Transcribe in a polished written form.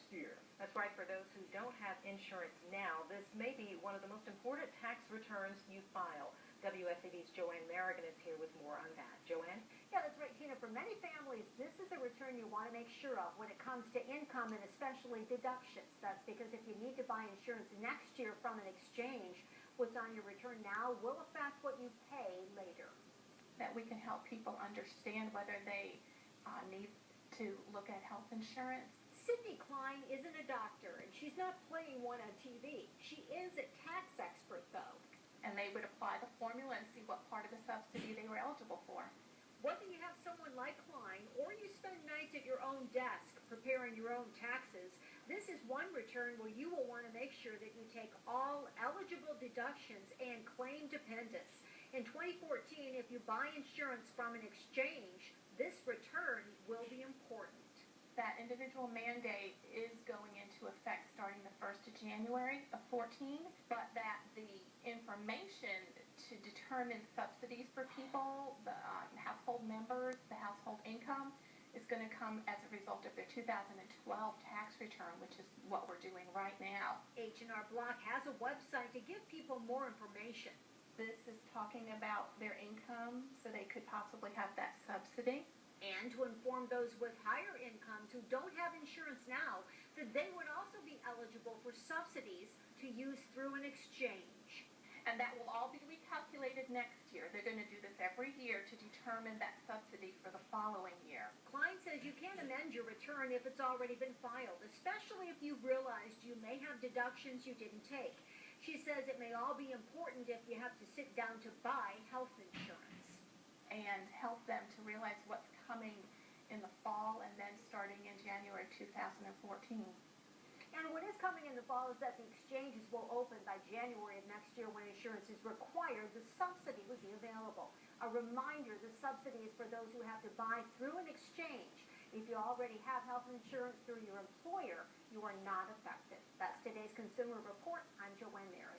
next year. That's right. For those who don't have insurance now, this may be one of the most important tax returns you file. WSAV's Joanne Merrigan is here with more on that. Joanne? Yeah, that's right, Tina. For many families, this is a return you want to make sure of when it comes to income and especially deductions. That's because if you need to buy insurance next year from an exchange, what's on your return now will affect what you pay later. That we can help people understand whether they need to look at health insurance. Sydney Klein isn't a doctor, and she's not playing one on TV. She is a tax expert, though. And they would apply the formula and see what part of the subsidy they were eligible for. Whether you have someone like Klein or you spend nights at your own desk preparing your own taxes, this is one return where you will want to make sure that you take all eligible deductions and claim dependents. In 2014, if you buy insurance from an exchange, this return will be important. That individual mandate is going into effect starting the 1st of January of 14, but that the information to determine subsidies for people, the household members, the household income, is going to come as a result of their 2012 tax return, which is what we're doing right now. H&R Block has a website to give people more information. This is talking about their income so they could possibly have that subsidy. And to inform those with higher incomes who don't have insurance now that they would also be eligible for subsidies to use through an exchange. And that will all be recalculated next year. They're going to do this every year to determine that subsidy for the following year. Klein says you can't amend your return if it's already been filed, especially if you've realized you may have deductions you didn't take. She says it may all be important if you have to sit down to buy health insurance. And help them to realize what's coming in the fall and then starting in January 2014. And what is coming in the fall is that the exchanges will open by January of next year when insurance is required. The subsidy would be available. A reminder, the subsidy is for those who have to buy through an exchange. If you already have health insurance through your employer, you are not affected. That's today's Consumer Report. I'm Joanne Merritt.